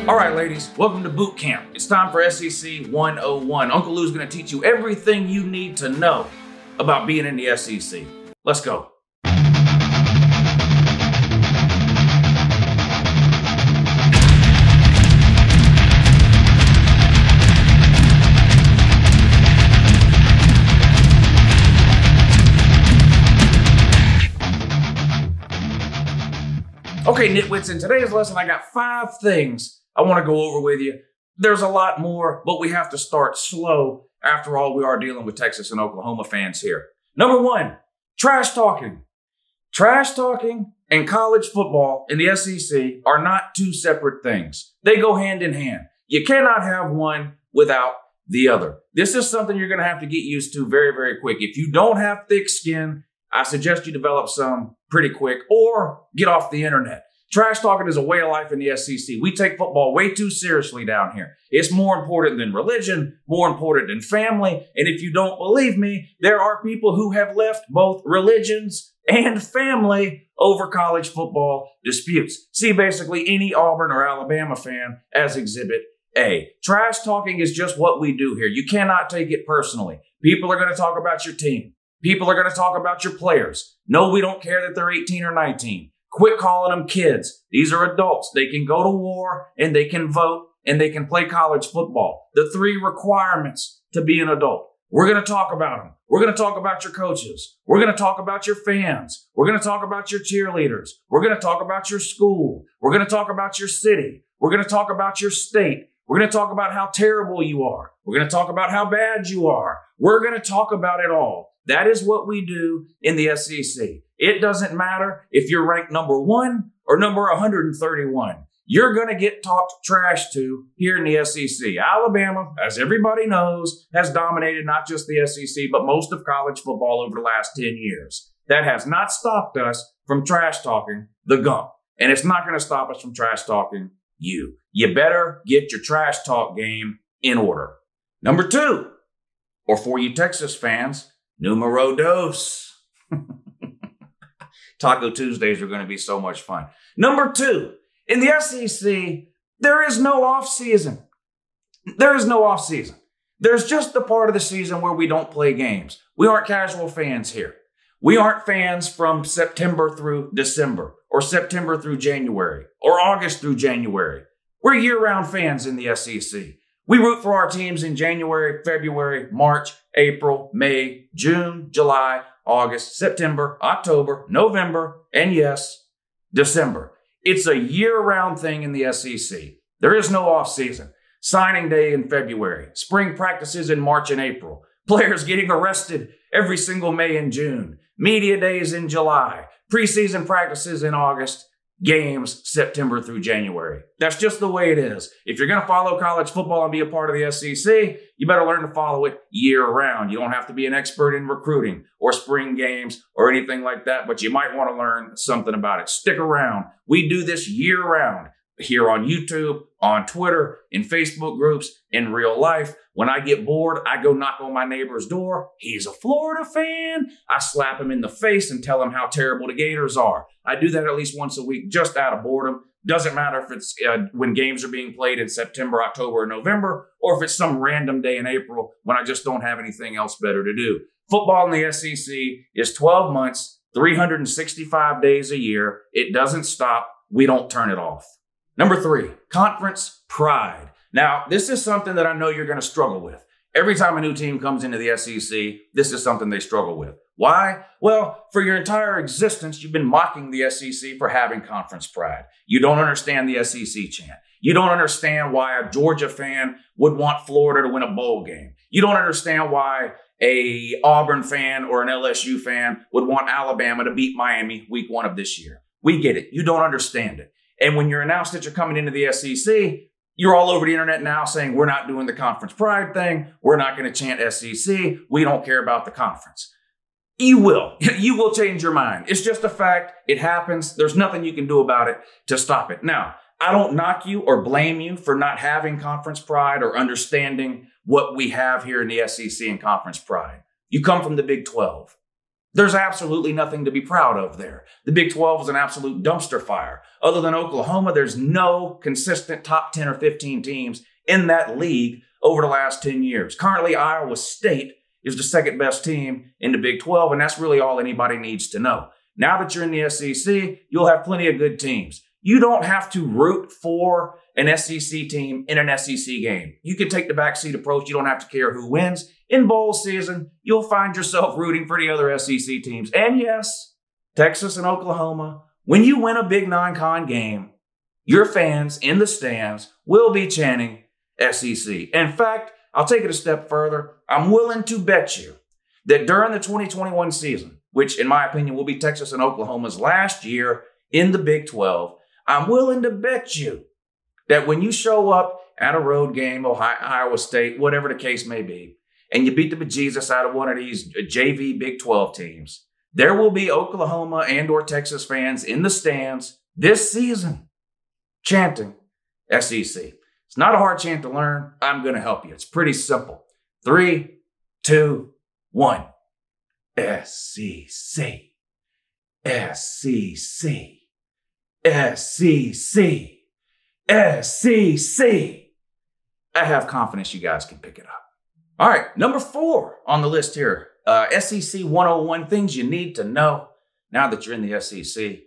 All right, ladies, welcome to boot camp. It's time for SEC 101. Uncle Lou's going to teach you everything you need to know about being in the SEC. Let's go. Okay, nitwits, in today's lesson, I got 5 things I want to go over with you. There's a lot more, but we have to start slow. After all, we are dealing with Texas and Oklahoma fans here. Number 1, trash talking. Trash talking and college football in the SEC are not two separate things. They go hand in hand. You cannot have one without the other. This is something you're going to have to get used to very, very quick. If you don't have thick skin, I suggest you develop some pretty quick or get off the internet. Trash talking is a way of life in the SEC. We take football way too seriously down here. It's more important than religion, more important than family. And if you don't believe me, there are people who have left both religions and family over college football disputes. See basically any Auburn or Alabama fan as Exhibit A. Trash talking is just what we do here. You cannot take it personally. People are going to talk about your team. People are going to talk about your players. No, we don't care that they're 18 or 19. Quit calling them kids. These are adults. They can go to war and they can vote and they can play college football. The 3 requirements to be an adult. We're going to talk about them. We're going to talk about your coaches. We're going to talk about your fans. We're going to talk about your cheerleaders. We're going to talk about your school. We're going to talk about your city. We're going to talk about your state. We're going to talk about how terrible you are. We're going to talk about how bad you are. We're going to talk about it all. That is what we do in the SEC. It doesn't matter if you're ranked number 1 or number 131. You're going to get talked trash to here in the SEC. Alabama, as everybody knows, has dominated not just the SEC, but most of college football over the last 10 years. That has not stopped us from trash talking the Gump. And it's not going to stop us from trash talking you. You better get your trash talk game in order. Number 2, or for you Texas fans, numero dos. Taco Tuesdays are going to be so much fun. Number 2, in the SEC, there is no off season. There is no off season. There's just the part of the season where we don't play games. We aren't casual fans here. We aren't fans from September through December or September through January or August through January. We're year-round fans in the SEC. We root for our teams in January, February, March, April, May, June, July, August, September, October, November, and yes, December. It's a year-round thing in the SEC. There is no off-season. Signing day in February, spring practices in March and April, players getting arrested every single May and June, media days in July, preseason practices in August, games September through January. That's just the way it is. If you're going to follow college football and be a part of the SEC, you better learn to follow it year-round. You don't have to be an expert in recruiting or spring games or anything like that, but you might want to learn something about it. Stick around. We do this year-round here on YouTube, on Twitter, in Facebook groups, in real life. When I get bored, I go knock on my neighbor's door. He's a Florida fan. I slap him in the face and tell him how terrible the Gators are. I do that at least once a week, just out of boredom. Doesn't matter if it's when games are being played in September, October, or November, or if it's some random day in April when I just don't have anything else better to do. Football in the SEC is 12 months, 365 days a year. It doesn't stop. We don't turn it off. Number 3, conference pride. Now, this is something that I know you're going to struggle with. Every time a new team comes into the SEC, this is something they struggle with. Why? Well, for your entire existence, you've been mocking the SEC for having conference pride. You don't understand the SEC chant. You don't understand why a Georgia fan would want Florida to win a bowl game. You don't understand why a Auburn fan or an LSU fan would want Alabama to beat Miami week 1 of this year. We get it. You don't understand it. And when you're announced that you're coming into the SEC, you're all over the internet now saying, we're not doing the conference pride thing. We're not going to chant SEC. We don't care about the conference. You will. You will change your mind. It's just a fact. It happens. There's nothing you can do about it to stop it. Now, I don't knock you or blame you for not having conference pride or understanding what we have here in the SEC and conference pride. You come from the Big 12. There's absolutely nothing to be proud of there. The Big 12 is an absolute dumpster fire. Other than Oklahoma, there's no consistent top 10 or 15 teams in that league over the last 10 years. Currently, Iowa State is the second best team in the Big 12, and that's really all anybody needs to know. Now that you're in the SEC, you'll have plenty of good teams. You don't have to root for an SEC team in an SEC game. You can take the backseat approach. You don't have to care who wins. In bowl season, you'll find yourself rooting for the other SEC teams. And yes, Texas and Oklahoma, when you win a big non-con game, your fans in the stands will be chanting SEC. In fact, I'll take it a step further. I'm willing to bet you that during the 2021 season, which in my opinion will be Texas and Oklahoma's last year in the Big 12, I'm willing to bet you that when you show up at a road game, Iowa State, whatever the case may be, and you beat the bejesus out of one of these JV Big 12 teams, there will be Oklahoma and or Texas fans in the stands this season chanting SEC. It's not a hard chant to learn. I'm going to help you. It's pretty simple. 3, 2, 1. SEC. SEC. SEC. SEC. I have confidence you guys can pick it up. All right, number 4 on the list here. SEC 101, things you need to know now that you're in the SEC.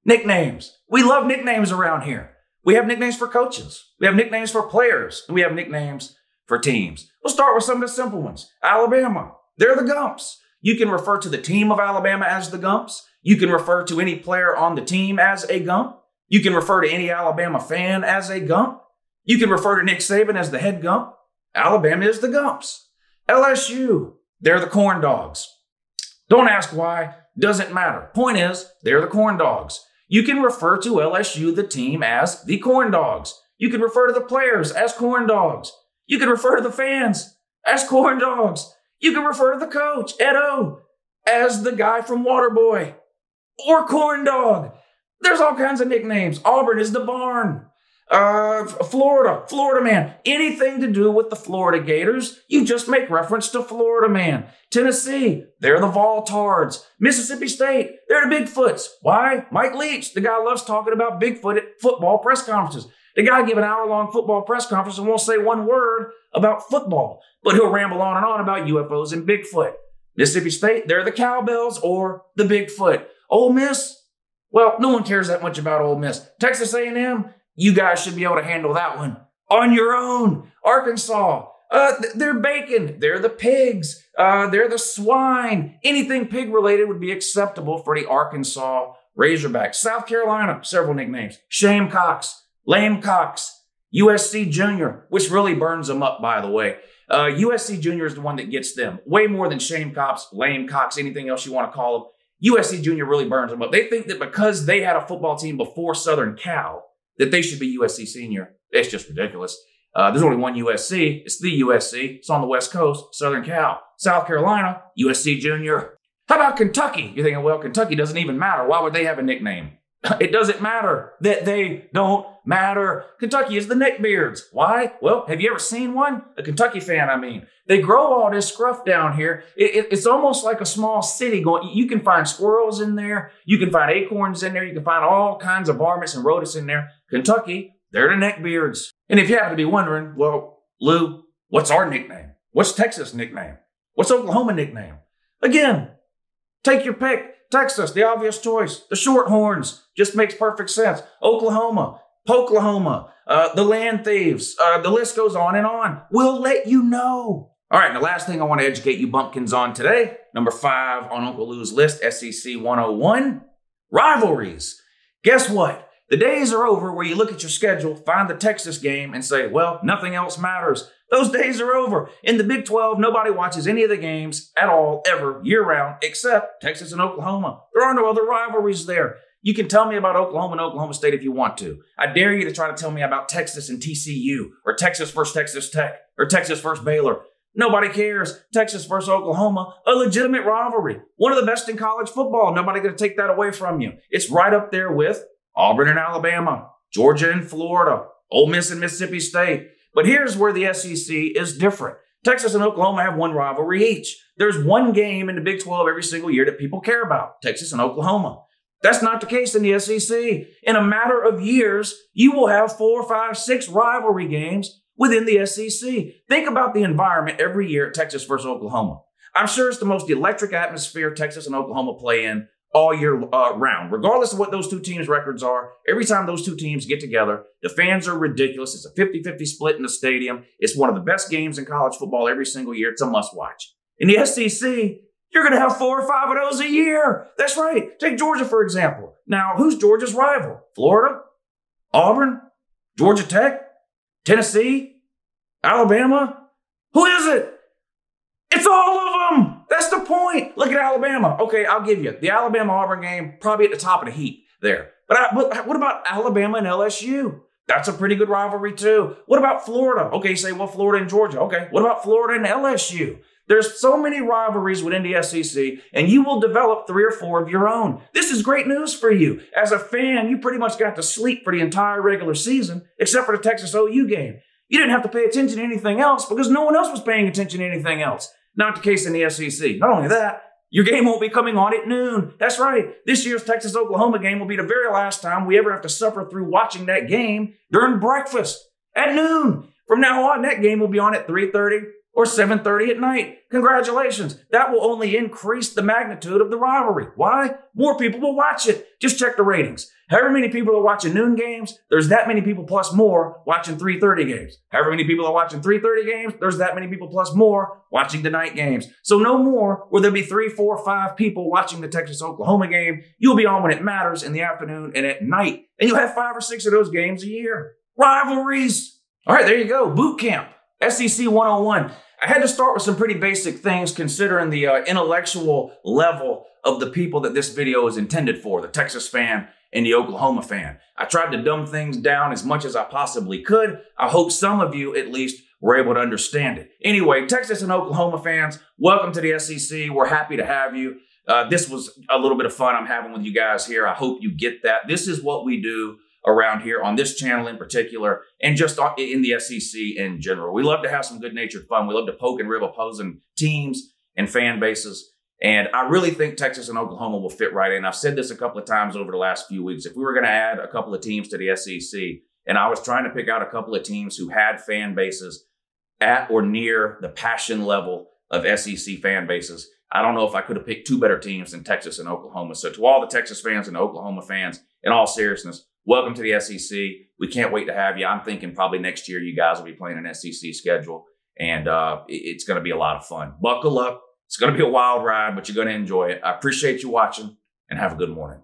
Nicknames. We love nicknames around here. We have nicknames for coaches. We have nicknames for players. And we have nicknames for teams. We'll start with some of the simple ones. Alabama. They're the Gumps. You can refer to the team of Alabama as the Gumps. You can refer to any player on the team as a Gump. You can refer to any Alabama fan as a Gump. You can refer to Nick Saban as the head Gump. Alabama is the Gumps. LSU, they're the Corn Dogs. Don't ask why, doesn't matter. Point is, they're the Corn Dogs. You can refer to LSU, the team, as the Corn Dogs. You can refer to the players as Corn Dogs. You can refer to the fans as Corn Dogs. You can refer to the coach, Ed O, as the guy from Waterboy or Corn Dog. There's all kinds of nicknames. Auburn is the Barn. Florida man. Anything to do with the Florida Gators, you just make reference to Florida man. Tennessee, they're the Voltards. Mississippi State, they're the Bigfoots. Why? Mike Leach, the guy loves talking about Bigfoot at football press conferences. The guy give an hour-long football press conference and won't say one word about football, but he'll ramble on and on about UFOs and Bigfoot. Mississippi State, they're the Cowbells or the Bigfoot. Ole Miss, well, no one cares that much about Ole Miss. Texas A&M, you guys should be able to handle that one on your own. Arkansas, they're bacon. They're the pigs. They're the swine. Anything pig-related would be acceptable for the Arkansas Razorbacks. South Carolina, several nicknames. Shamecocks, Lamecocks, USC Junior, which really burns them up, by the way. USC Junior is the one that gets them. Way more than Shamecocks, Lamecocks, anything else you want to call them. USC Junior really burns them up. They think that because they had a football team before Southern Cal, that they should be USC Senior. It's just ridiculous. There's only one USC. It's the USC. It's on the West Coast, Southern Cal. South Carolina, USC Junior. How about Kentucky? You're thinking, well, Kentucky doesn't even matter. Why would they have a nickname? It doesn't matter that they don't matter. Kentucky is the neckbeards. Why? Well, have you ever seen one? A Kentucky fan, I mean. They grow all this scruff down here. It's almost like a small city going. You can find squirrels in there. You can find acorns in there. You can find all kinds of varmints and rodents in there. Kentucky, they're the neckbeards. And if you happen to be wondering, well, Lou, what's our nickname? What's Texas' nickname? What's Oklahoma nickname? Again, take your pick. Texas, the obvious choice. The Shorthorns just makes perfect sense. Oklahoma, Poklahoma, the Land Thieves. The list goes on and on. We'll let you know. All right, and the last thing I want to educate you bumpkins on today, number 5 on Uncle Lou's list, SEC 101, rivalries. Guess what? The days are over where you look at your schedule, find the Texas game, and say, well, nothing else matters. Those days are over. In the Big 12, nobody watches any of the games at all, ever, year-round, except Texas and Oklahoma. There are no other rivalries there. You can tell me about Oklahoma and Oklahoma State if you want to. I dare you to try to tell me about Texas and TCU, or Texas versus Texas Tech, or Texas versus Baylor. Nobody cares. Texas versus Oklahoma, a legitimate rivalry. One of the best in college football. Nobody going to take that away from you. It's right up there with Auburn and Alabama, Georgia and Florida, Ole Miss and Mississippi State. But here's where the SEC is different. Texas and Oklahoma have one rivalry each. There's one game in the Big 12 every single year that people care about, Texas and Oklahoma. That's not the case in the SEC. In a matter of years, you will have 4, 5, 6 rivalry games within the SEC. Think about the environment every year at Texas versus Oklahoma. I'm sure it's the most electric atmosphere Texas and Oklahoma play in all year round. Regardless of what those two teams' records are, every time those two teams get together, the fans are ridiculous. It's a 50-50 split in the stadium. It's one of the best games in college football every single year. It's a must-watch. In the SEC, you're going to have 4 or 5 of those a year. That's right. Take Georgia, for example. Now, who's Georgia's rival? Florida? Auburn? Georgia Tech? Tennessee? Alabama? Who is it? It's all of them. That's the point. Look at Alabama. Okay, I'll give you. The Alabama-Auburn game, probably at the top of the heap there. But what about Alabama and LSU? That's a pretty good rivalry, too. What about Florida? Okay, you say, well, Florida and Georgia. Okay, what about Florida and LSU? There's so many rivalries within the SEC, and you will develop 3 or 4 of your own. This is great news for you. As a fan, you pretty much got to sleep for the entire regular season, except for the Texas OU game. You didn't have to pay attention to anything else because no one else was paying attention to anything else. Not the case in the SEC. Not only that, your game won't be coming on at noon. That's right. This year's Texas-Oklahoma game will be the very last time we ever have to suffer through watching that game during breakfast at noon. From now on, that game will be on at 3:30 or 7:30 at night. Congratulations. That will only increase the magnitude of the rivalry. Why? More people will watch it. Just check the ratings. However many people are watching noon games, there's that many people plus more watching 3:30 games. However many people are watching 3:30 games, there's that many people plus more watching the night games. So no more will there be 3, 4, 5 people watching the Texas-Oklahoma game. You'll be on when it matters in the afternoon and at night. And you'll have 5 or 6 of those games a year. Rivalries. All right, there you go. Boot camp. SEC 101. I had to start with some pretty basic things considering the intellectual level of the people that this video is intended for, the Texas fan and the Oklahoma fan. I tried to dumb things down as much as I possibly could. I hope some of you at least were able to understand it. Anyway, Texas and Oklahoma fans, welcome to the SEC. We're happy to have you. This was a little bit of fun I'm having with you guys here. I hope you get that. This is what we do around here on this channel in particular, and just in the SEC in general. We love to have some good-natured fun. We love to poke and rib opposing teams and fan bases. And I really think Texas and Oklahoma will fit right in. I've said this a couple of times over the last few weeks. If we were going to add a couple of teams to the SEC, and I was trying to pick out a couple of teams who had fan bases at or near the passion level of SEC fan bases, I don't know if I could have picked 2 better teams than Texas and Oklahoma. So to all the Texas fans and the Oklahoma fans, in all seriousness, welcome to the SEC. We can't wait to have you. I'm thinking probably next year you guys will be playing an SEC schedule, and it's going to be a lot of fun. Buckle up. It's going to be a wild ride, but you're going to enjoy it. I appreciate you watching, and have a good morning.